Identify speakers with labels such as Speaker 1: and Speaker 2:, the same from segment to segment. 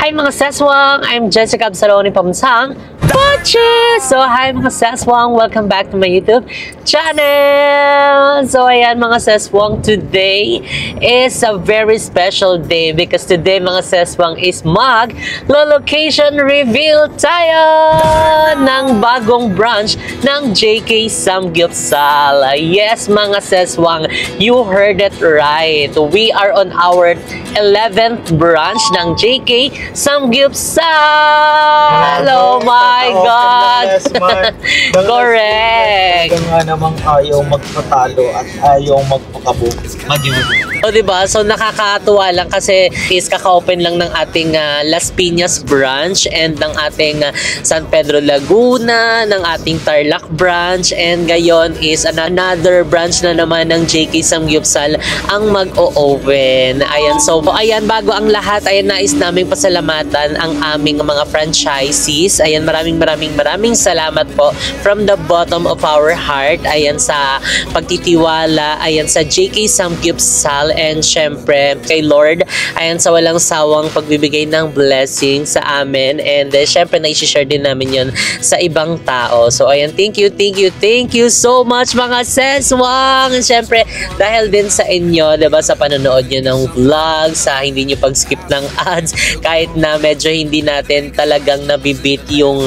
Speaker 1: Hi mga seswang! I'm Jessica Absaloni Pamsang Poche! So hi mga seswang! Welcome back to my YouTube channel! So ayan mga seswang, today is a very special day because today mga seswang is mag-location reveal tayo ng bagong branch ng JK Samgyupsal. Yes mga seswang, you heard it right. We are on our 11th branch ng JK Samgyupsal! Oh my God! Correct!
Speaker 2: Nga namang ayaw magpatalo at ayaw magpakabog.
Speaker 1: O diba? So nakakatuwa lang kasi is kaka-open lang ng ating Las Piñas branch and ng ating San Pedro Laguna, ng ating Tarlac branch, and ngayon is another branch na naman ng JK Samgyupsal ang mag-o-open. Ayan, so ayan, bago ang lahat, ayan, nais naming pasalamatan ang aming mga franchisees. Ayan, maraming salamat po from the bottom of our heart. Ayan, sa pagtitiwala, ayan, sa JK Samgyupsal, and syempre kay Lord, ayan, sa walang sawang pagbibigay ng blessing sa amin, and syempre na-share din namin yun sa ibang tao. So ayan, thank you so much mga seswang. Syempre dahil din sa inyo, diba, sa panonood nyo ng vlog, sa hindi nyo pag-skip ng ads, kahit na medyo hindi natin talagang nabibit yung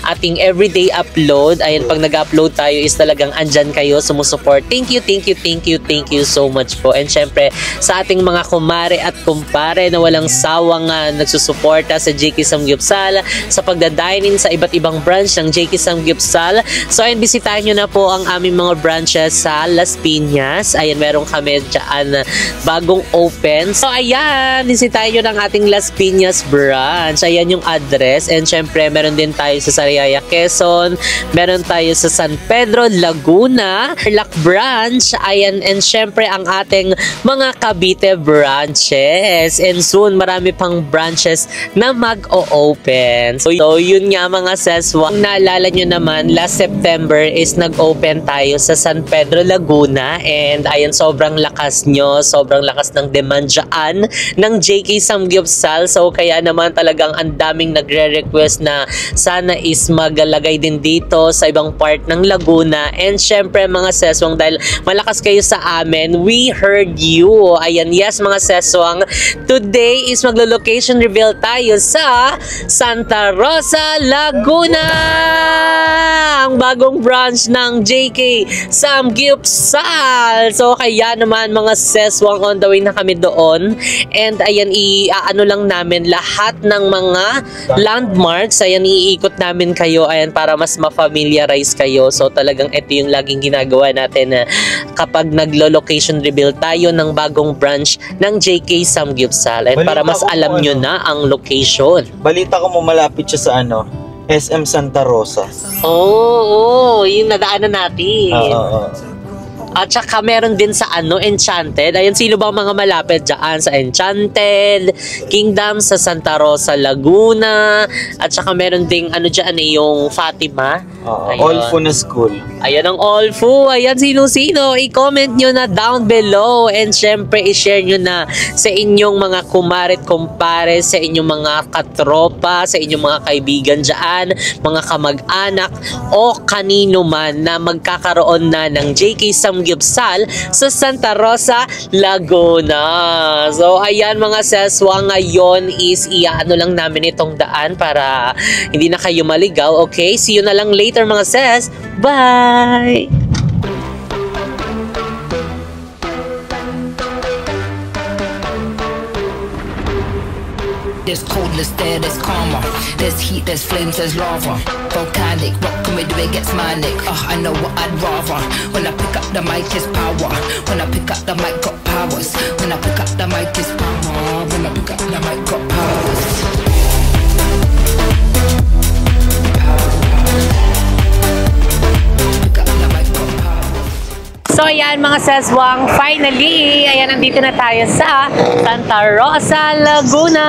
Speaker 1: ating everyday upload. Ayan, pag nag-upload tayo is talagang andyan kayo, sumusupport. Thank you so much po. And syempre sa ating mga kumare at kumpare na walang sawang nagsusuporta sa JK Samgyupsal, sa pagdadining sa iba't ibang branch ng JK Samgyupsal. So ayan, bisitahin nyo na po ang aming mga branches sa Las Piñas. Ayan, meron kami dyan bagong open. So ayan, bisitahin nyo ng ating Las Piñas branch. Ayan yung address. And syempre meron din tayo sa Sariaya, Quezon. Meron tayo sa San Pedro Laguna, Tarlac branch. Ayan, and syempre ang ating mga Cavite branches. And soon marami pang branches na mag-o-open. So yun nga mga seswang, naalala nyo naman, last September is nag-open tayo sa San Pedro Laguna, and ayan, sobrang lakas ng demand dyan ng JK Samgyupsal. So kaya naman talagang ang daming nagre-request na sana is magalagay din dito sa ibang part ng Laguna. And syempre mga seswang, dahil malakas kayo sa amin, we heard you. Ayan, yes mga seswang, today is maglo-location reveal tayo sa Santa Rosa, Laguna, ang bagong branch ng JK Samgyupsal. So kaya naman mga seswang, on the way na kami doon, and ayan, ano lang namin lahat ng mga landmarks. Ayan, iikot namin kayo, ayan, para mas ma-familiarize kayo. So talagang ito yung laging ginagawa natin kapag naglo-location reveal tayo ng bagong branch ng JK Samgyupsal, and para mas alam nyo na ang location.
Speaker 2: Balita ko mo malapit siya sa SM Santa Rosa.
Speaker 1: Oo, yung nadaanan natin. At saka meron din sa Enchanted. Ayan, sino ba mga malapit dyan sa Enchanted Kingdom, sa Santa Rosa, Laguna. At saka meron ding dyan yung Fatima.
Speaker 2: All Fu na school.
Speaker 1: Ayan ang All Fu. Ayan, sino-sino, i-comment nyo na down below. And syempre, i-share nyo na sa inyong mga kumarit, kumpare, sa inyong mga katropa, sa inyong mga kaibigan dyan, mga kamag-anak, o kanino man na magkakaroon na ng JK Samgyupsal sa Santa Rosa, Laguna. So ayan mga seswang, ngayon is iaano lang namin itong daan para hindi na kayo maligaw. Okay, see you na lang later mga ses. Bye!
Speaker 3: There's cold, there's there, there's karma. There's heat, there's flames, there's lava. Volcanic, what can we do? It gets manic. I know what I'd rather. When I pick up the mic, is power. When I pick up the mic, got powers. When I pick up the mic, is power. When I pick up the mic, got powers.
Speaker 1: So ayan mga seswang, finally, ayan, nandito na tayo sa Santa Rosa, Laguna.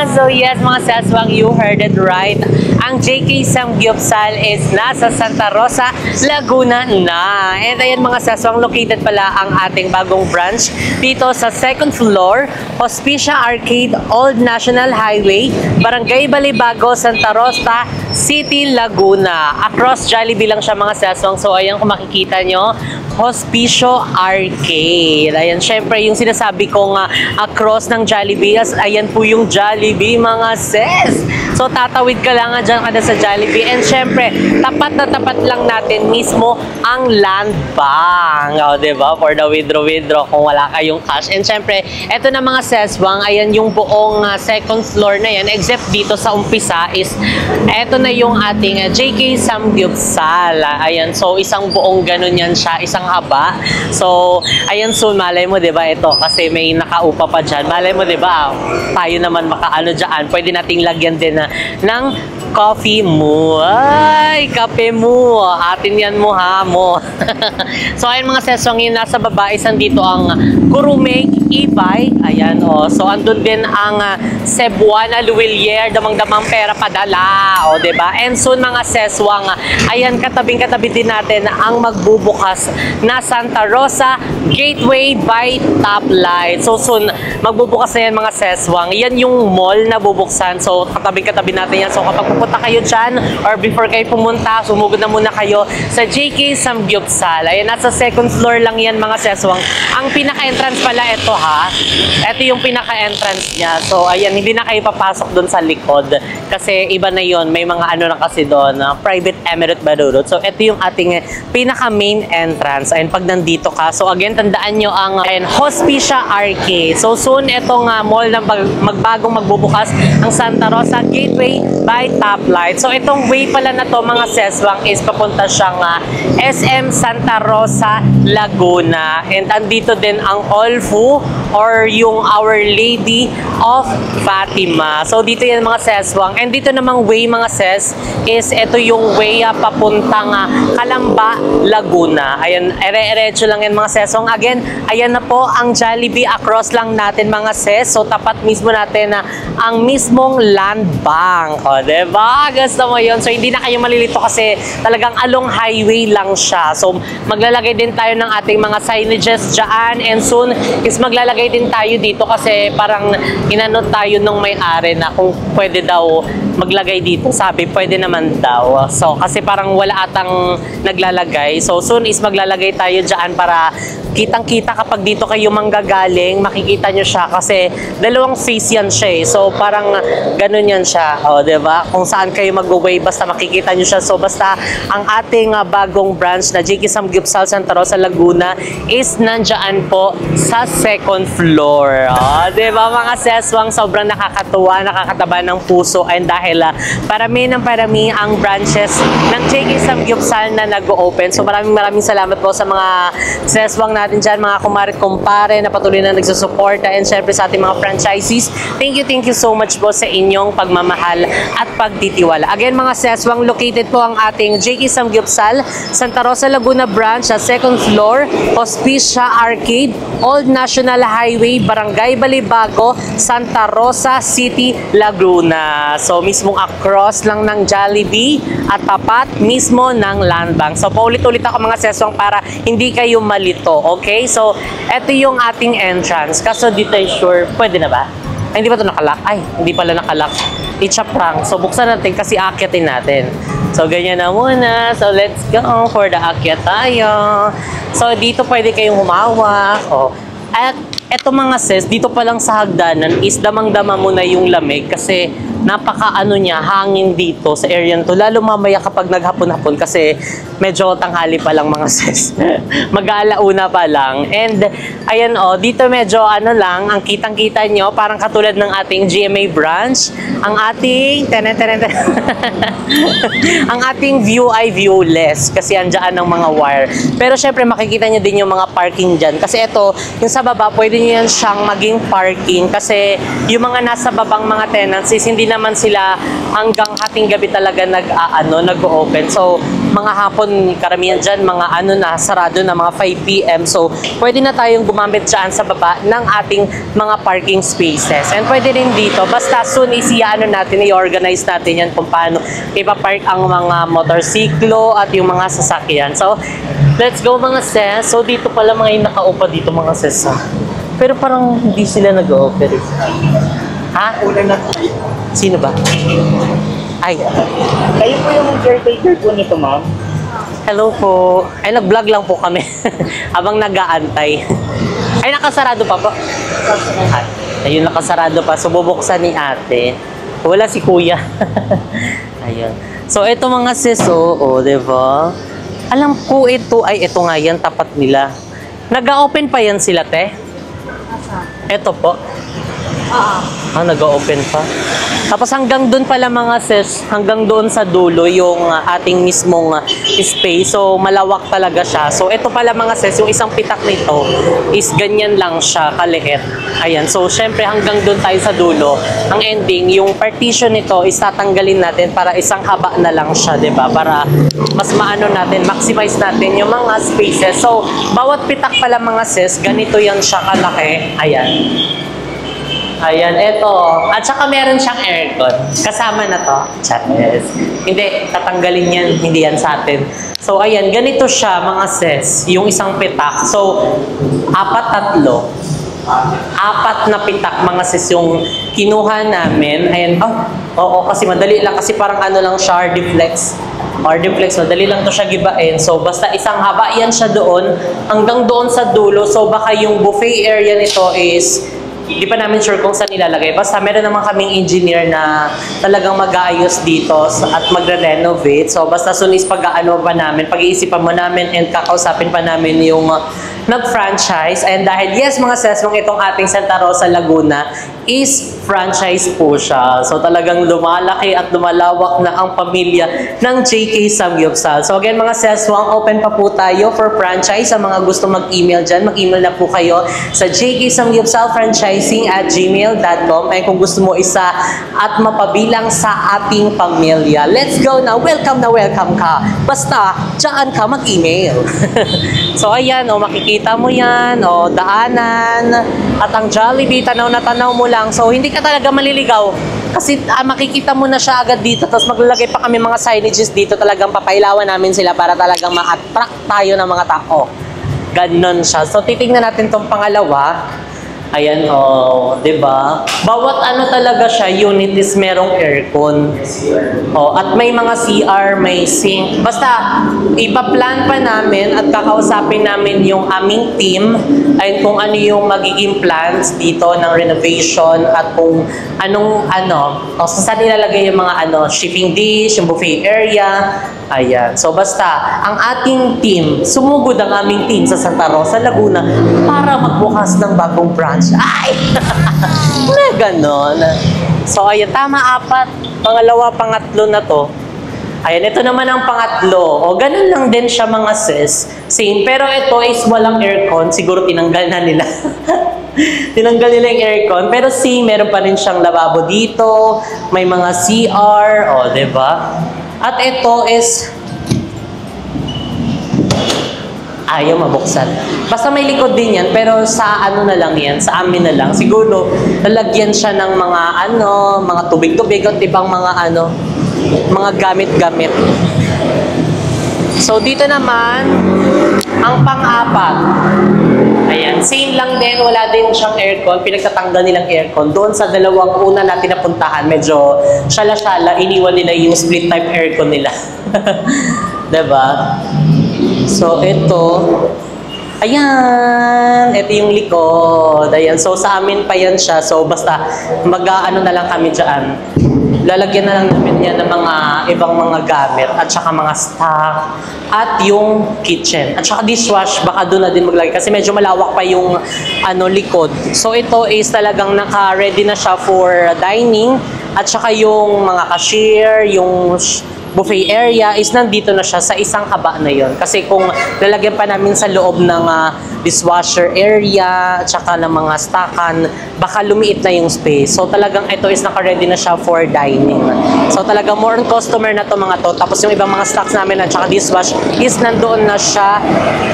Speaker 1: So So yes mga seswang, you heard it right. Ang JK Samgyupsal is nasa Santa Rosa, Laguna na. And ayan mga seswang, located pala ang ating bagong branch dito sa 2nd floor, Hospicia Arcade, Old National Highway, Barangay Balibago, Santa Rosa City, Laguna. Across Jollibee lang siya mga seswang. So ayan kung makikita nyo, Hospicio Arcade. Ayan, syempre yung sinasabi ko nga across ng Jollibee, ayan po yung Jollibee mga ses. So tatawid ka lang nga dyan kada sa Jollibee. And syempre, tapat na tapat lang natin mismo ang land bank. O, diba? For the withdraw kung wala kayong cash. And syempre, eto na mga seswang, ayan yung buong 2nd floor na yan. Except dito sa umpisa is, eto na yung ating JK Samgyupsal. Ayan, so isang buong ganun yan siya, isang haba. So, ayan soon, malay mo, diba, ito, kasi may nakaupa pa dyan. Malay mo, diba, tayo naman makaano dyan. Pwede nating lagyan din ng coffee mo. Ay, kape mo. Atin yan mo ha mo. So, ayun mga seswang yun, nasa baba, isang dito ang Kurumek e-bike. Ayan, oh. So, andun din ang Cebuana Luwilier, damang-damang pera padala. O, diba? And soon, mga seswang, ayan, katabing-katabi din natin ang magbubukas na Santa Rosa Gateway by Toplight. So, soon, magbubukas na yan, mga seswang. Yan yung mall na bubuksan. So, katabing-katabi natin yan. So, kapag pupunta kayo dyan or before kayo pumunta, sumugod na muna kayo sa JK Samgyupsal. Ayan, nasa 2nd floor lang yan mga seswang. Ang pinaka-entrance pala ito ha. Ito yung pinaka-entrance niya. So, ayan, hindi na kayo papasok doon sa likod. Kasi iba na yon, may mga ano na kasi doon, private emirate badurot. So, ito yung ating pinaka-main entrance. Ayan, pag nandito ka. So, again, tandaan nyo ang Hospicia Arcade. So, soon, itong mall na magbagong magbubukas ang Santa Rosa Gateway by Toplight. So, itong way pala na to mga seswang is papunta siyang SM Santa Rosa, Laguna. And andito din ang Olfu or yung Our Lady of Fatima. So, dito yan mga seswang. And dito namang way mga ses is ito yung way papuntang Calamba, Laguna. Ayan, ere-erecho lang yan mga seswang. Again, ayan na po ang Jollibee. Across lang natin mga ses. So, tapat mismo natin ang mismong land bank. O, diba? Gusto mo yun. So, hindi na kayo malilito kasi talagang along highway lang siya. So, maglalagay din tayo ng ating mga signages dyan. And soon, is maglalagay din tayo dito kasi parang inano tayo nung may-ari na kung pwede daw maglagay dito. Sabi, pwede naman daw. So, kasi parang wala atang naglalagay. So, soon is maglalagay tayo dyan para kitang-kita kapag dito kayo manggagaling, makikita nyo siya kasi dalawang face yan siya eh. So, parang ganun yan siya. O, diba? Kung saan kayo mag-away, basta makikita nyo siya. So, basta ang ating bagong branch na JK Samgyupsal Santa Rosa, Laguna is nandyan po sa 2nd floor. O, diba mga seswang, sobrang nakakatuwa, nakakataba ng puso. And dahil parami ng parami ang branches ng JK Samgyupsal na nag-open. So, maraming salamat po sa mga seswang natin dyan, mga kumare-kumpare na patuloy na nagsusuporta and syempre sa ating mga franchisees. Thank you so much po sa inyong pagmamahal at pagtitiwala. Again mga seswang, located po ang ating JK Samgyupsal Santa Rosa, Laguna branch sa 2nd floor, Hospicia Arcade, Old National Highway, Barangay Balibago, Santa Rosa City, Laguna. So mismong across lang ng Jollibee at tapat mismo ng land bank. So paulit-ulit ako mga seswang para hindi kayo malito. Okay? So, eto yung ating entrance. Kaso dito ay sure, pwede na ba? Ay, hindi ba ito nakalock? Ay, hindi pala nakalock. It's a prank. So, buksan natin kasi akyatin natin. So, ganyan na muna. So, let's go for the akyat tayo. So, dito pwede kayong humawak. Oh. At eto mga sis, dito pa lang sa hagdanan is damang-dama mo na yung lamig kasi napaka-ano niya, hangin dito sa area to. Lalo mamaya kapag naghapon-hapon kasi medyo tanghali pa lang mga sis. Mag-aalauna pa lang. And ayan dito medyo ano lang, ang kitang-kita nyo, parang katulad ng ating GMA branch, ang ating ang ating view ay viewless kasi andyan ng mga wire. Pero syempre makikita nyo din yung mga parking dyan. Kasi ito, yung sa baba, pwede nyo yan siyang maging parking kasi yung mga nasa babang mga tenants is hindi naman sila hanggang hating gabi talaga nag-open. So, mga hapon, karamihan dyan, mga ano na, sarado na, mga 5 p.m. So, pwede na tayong gumamit dyan sa baba ng ating mga parking spaces. And pwede rin dito, basta soon ano natin, i-organize natin yan kung paano ipapark ang mga motorsiklo at yung mga sasakyan. So, let's go mga sis. So, dito pala mga yung nakaupa dito mga sis. Pero parang hindi sila nag-o-operate. Ha?
Speaker 2: Una na.
Speaker 1: Sino ba? Ay.
Speaker 2: Kayo po yung caretaker po nito, ma'am?
Speaker 1: Hello po. Ay, nag-vlog lang po kami. Habang nag-aantay. Ay, nakasarado pa po. Ayun, nakasarado pa. So, bubuksan ni ate. Wala si kuya. Ayun. So, ito mga sis, diba? Alam ko ito, ay, ito nga yan, tapat nila. Nag-open pa yan sila, te? Ito po. Nag-open pa. Tapos hanggang doon pala mga sis, hanggang doon sa dulo yung ating mismong space. So malawak talaga siya. So ito pala mga sis, yung isang pitak nito is ganyan lang siya, kaliit. Ayan. So syempre hanggang doon tayo sa dulo. Ang ending, yung partition nito is tatanggalin natin para isang haba na lang siya, 'di ba? Para mas maano natin, maximize natin yung mga spaces. So bawat pitak pala mga sis, ganito yan siya kalaki. Ayan. Ayan, eto. At saka meron siyang aircon. Kasama na to. Yes. Hindi, tatanggalin yan. Hindi yan sa atin. So, ayan, ganito siya, mga sis. Yung isang pitak. So, 4-3. 4 na pitak, mga sis, yung kinuha namin. Ayan, oo, kasi madali lang. Kasi parang ano lang siya, Ardiflex. Ardiflex, madali lang to siya gibain. So, basta isang haba yan siya doon. Hanggang doon sa dulo. So, baka yung buffet area nito is hindi pa namin sure kung saan nilalagay. Basta meron naman kaming engineer na talagang mag-aayos dito at magre-renovate. So basta soon is pag-aano pa namin, pag-iisipan mo namin and kakausapin pa namin yung nag-franchise. And dahil yes mga sesmong itong ating Santa Rosa Laguna is franchise po siya. So talagang lumalaki at lumalawak na ang pamilya ng JK Samgyupsal. So again mga sesmong, open pa po tayo for franchise. Sa mga gusto mag-email dyan, mag-email na po kayo sa jksamgyupsalfranchising@gmail.com. Ay kung gusto mo isa at mapabilang sa ating pamilya. Let's go na welcome ka. Basta, dyan ka mag-email. So ayan, makikita mo yan, daanan, at ang Jollibee, tanaw na tanaw mo lang. So hindi ka talaga maliligaw. Kasi makikita mo na siya agad dito. Tapos maglalagay pa kami mga signages dito. Talagang papailawan namin sila para talagang ma-attract tayo ng mga tao. Ganon siya. So titingnan natin tong pangalawa. Ayan, diba? Bawat ano talaga siya, unit is merong aircon. At may mga CR, may sink. Basta, ipaplan pa namin at kakausapin namin yung aming team ay kung ano yung magiging plans dito ng renovation at kung anong saan nilalagay yung mga shipping dish, yung buffet area. Ayan. So basta, ang ating team, sumugod ang aming team sa Santa Rosa, Laguna para magbukas ng bagong branch. Ay! Na ganon. So ayan, tama 4. Pangalawa, pangatlo na to. Ayan, ito naman ang pangatlo. Ganun lang din siya mga sis. Same. Pero ito is walang aircon. Siguro tinanggal na nila. Tinanggal nila yung aircon. Pero meron pa rin siyang lababo dito. May mga CR. Diba? At ito is ayaw mabuksan. Basta may likod din yan, pero sa na lang yan, sa amin na lang. Siguro, lalagyan siya ng mga mga tubig-tubig at ibang mga mga gamit-gamit. So, dito naman, ang pang-4. Ayan, same lang din, wala din siyang aircon, pinagtatanggal nilang aircon. Doon sa dalawang una natin napuntahan, medyo syala-syala, iniwan nila yung split type aircon nila. Diba? So, ito, ayan, ito yung likod. Ayan, so sa amin pa yan siya. So, basta, na lang kami dyan. Lalagyan na lang namin yan ng mga ibang mga gamit at saka mga stock at yung kitchen. At saka dishwash, baka doon na din maglagay kasi medyo malawak pa yung likod. So, ito is talagang naka-ready na siya for dining at saka yung mga cashier, yung buffet area is nandito na siya sa isang haba na yon. Kasi kung lalagyan pa namin sa loob ng dishwasher area at saka ng mga stockan, baka lumiit na yung space. So talagang ito is naka-ready na siya for dining. So talagang more on customer na to mga to. Tapos yung ibang mga stocks namin at saka dishwash is nandoon na siya,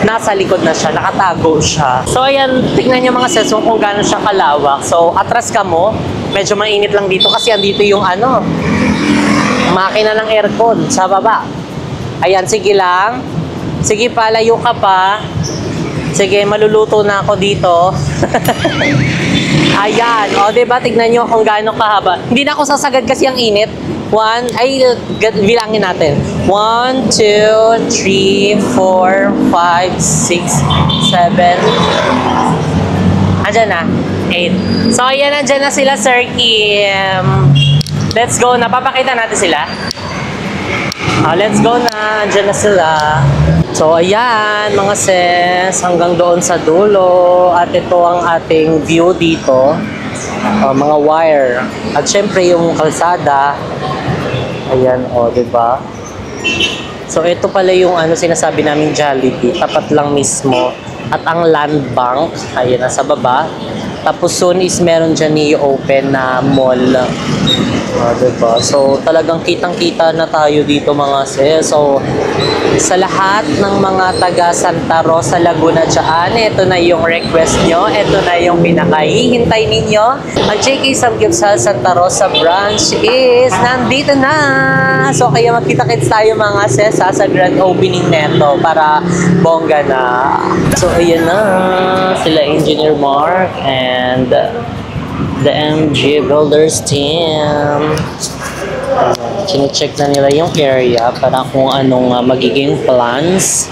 Speaker 1: nasa likod na siya, nakatago siya. So ayan, tignan nyo mga sesong kung gaano siya kalawak. So atras ka mo, medyo mainit lang dito kasi andito yung makina ng aircon sa baba. Ayan, sige lang. Sige pa, layo ka pa. Sige, maluluto na ako dito. Ayan, o diba, tignan nyo kung gaano kahaba. Hindi na ako sasagad kasi ang init. Bilangin natin. 1, 2, 3, 4, 5, 6, 7. Andyan na. 8. So, ayan, andyan na sila, Sir Kim. Let's go. Napapakita natin sila. Let's go na. Andyan na sila. So, ayan, mga sis. Hanggang doon sa dulo. At ito ang ating view dito. Mga wire. At syempre, yung kalsada. Ayan, diba? So, ito pala yung sinasabi namin Jollibee. Tapat lang mismo. At ang land bank, ayan, nasa baba. Tapos soon is meron dyan i-open na mall. Diba? So, talagang kitang-kita na tayo dito mga sis. So, sa lahat ng mga taga Santa Rosa, Laguna dyan, ito na yung request nyo. Ito na yung pinakahihintay ninyo. Ang JK Samgyupsal Santa Rosa branch is nandito na. So, kaya magkita-kits tayo mga sis sa grand opening neto para bongga na. So, ayan na. Sila Engineer Mark and the MG Builders team. Chine-check na nila yung area para kung anong magiging plans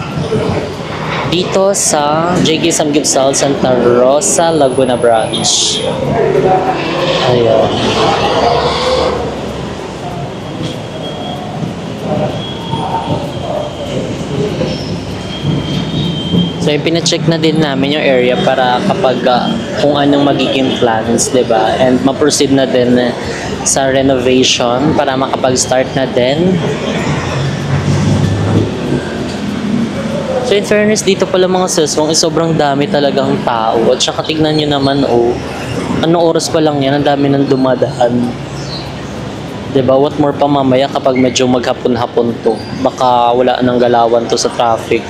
Speaker 1: dito sa JK Samgyupsal Santa Rosa, Laguna branch. Ayun. So, pina-check na din namin yung area para kapag kung anong magiging plans, diba? And ma-proceed na din sa renovation para makapag-start na din. So, in fairness, dito pala mga seswang sobrang dami talagang tao. At saka tignan nyo naman, anong oras pa lang yan, ang dami nang dumadaan. Diba? What more pa mamaya kapag medyo maghapon-hapon to. Baka wala nang galawan to sa traffic.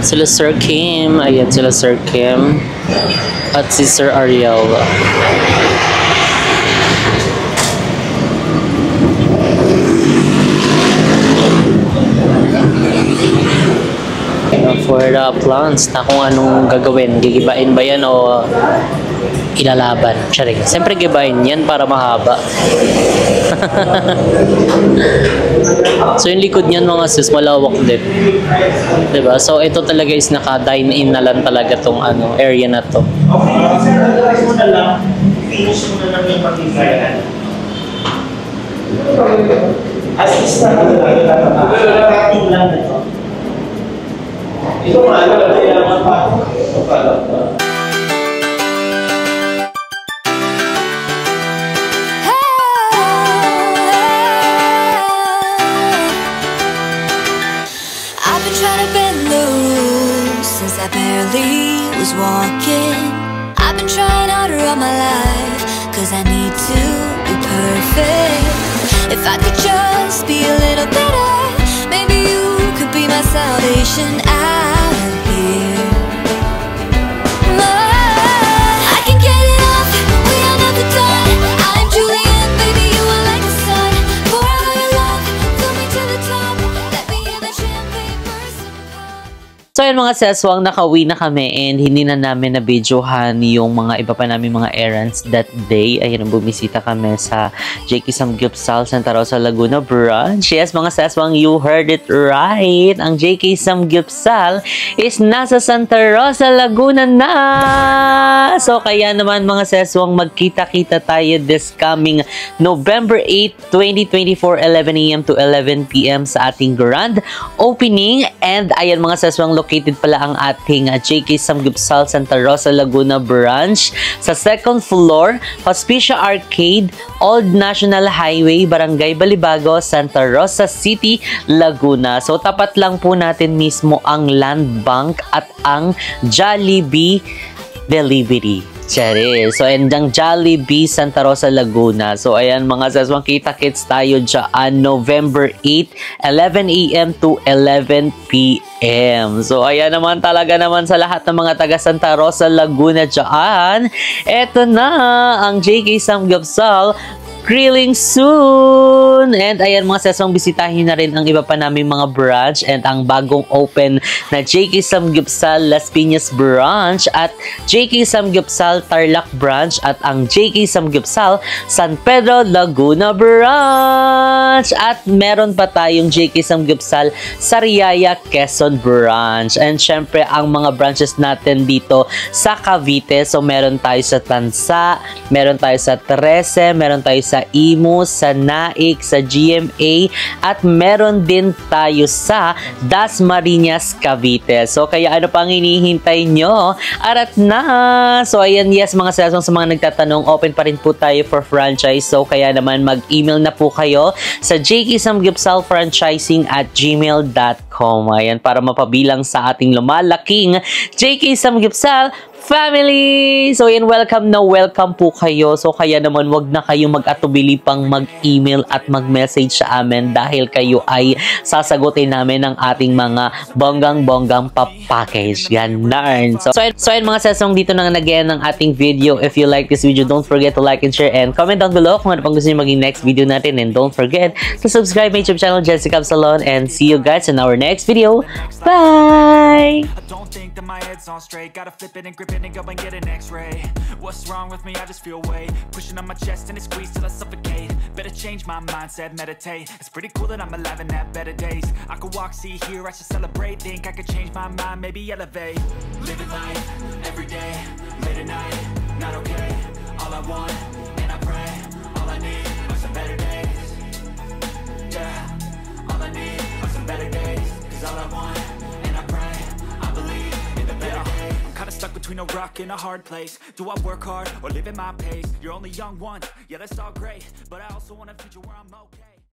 Speaker 1: Sila Sir Kim. Ayan sila Sir Kim. At si Sir Ariel. For the plans na kung anong gagawin. Gigibain ba yan o ilalaban? Charing. Siyempre gibain yan para mahaba. So yung likod niyan mga sis, malawak din. Diba? So ito talaga is naka-dine-in na lang talaga tong area na to.
Speaker 2: Finish mo na lang yung pag-design. As is na cutting lang na ito. Ito kailangan pa.
Speaker 4: I barely was walking. I've been trying harder all my life, cause I need to be perfect. If I could just be a little better, maybe you could be my salvation out of here. I can get it off, we are never done. I'm Julian, baby, you are like the sun. Pour out your love, fill me to the top. Let me hear the champagne burst and pop.
Speaker 1: So yun mga seswang, nakauwi na kami and hindi na namin na-videohan yung mga iba pa namin mga errands that day. Ayun, bumisita kami sa JK Samgyupsal Santa Rosa, Laguna branch. Yes mga seswang, you heard it right. Ang JK Samgyupsal is nasa Santa Rosa, Laguna na. So kaya naman mga seswang, magkita-kita tayo this coming November 8, 2024, 11 AM to 11 PM sa ating grand opening. And ayan mga seswang, located located pala ang ating JK Samgyeopsal Santa Rosa Laguna branch. Sa second floor, Hospicia Arcade, Old National Highway, Barangay Balibago, Santa Rosa City, Laguna. So tapat lang po natin mismo ang Land Bank at ang Jollibee Delivery. Charis. So, and ang Jollibee Santa Rosa Laguna. So, ayan mga sis, kita-kits tayo dyan November 8, 11 a.m. to 11 p.m. So, ayan naman talaga naman sa lahat ng mga taga Santa Rosa Laguna dyan. Eto na ang JK Samgyeopsal grilling soon! And ayan mga sesong bisitahin na rin ang iba pa naming mga branch and ang bagong open na JK Samgyeopsal Las Piñas branch at JK Samgyeopsal Tarlac branch at ang JK Samgyeopsal San Pedro Laguna branch at meron pa tayong JK Samgyeopsal Sariaya Quezon branch and syempre ang mga branches natin dito sa Cavite. So meron tayo sa Tansa, meron tayo sa 13, meron tayo sa Imus, sa Naik, sa GMA at meron din tayo sa Dasmariñas, Cavite. So kaya ano pang hinihintay nyo? Arat na! So ayan, yes mga sesong sa mga nagtatanong, open pa rin po tayo for franchise. So kaya naman mag-email na po kayo sa jksamgyupsalfranchising@gmail.com. Ayan, para mapabilang sa ating lumalaking JK Samgyeopsal family! So, yan, welcome na welcome po kayo. So, kaya naman, wag na kayong mag-atubili pang mag-email at mag-message sa amin dahil kayo ay sasagutin namin ng ating mga bonggang-bonggang package. Yan, narn. So, yan mga sesong dito na nag-end ng ating video. If you like this video, don't forget to like and share and comment down below kung ano pang gusto nyo maging next video natin. And don't forget to subscribe my YouTube channel, Jessica Salon. And see you guys in our next video. Bye!
Speaker 5: Think that my head's on straight, gotta flip it and grip it and go and get an x-ray. What's wrong with me? I just feel weight pushing on my chest and it squeezes till I suffocate. Better change my mindset, meditate. It's pretty cool that I'm alive and have better days. I could walk, see, hear, I should celebrate. Think I could change my mind, maybe elevate. Living life, everyday, late at night, not okay. All I want, and I pray, all I need are some better days. Yeah, all I need are some better days. Cause all I want, and I pray, stuck between a rock and a hard place. Do I work hard or live at my pace? You're only young once, yeah that's all great, but I also want a future where I'm okay.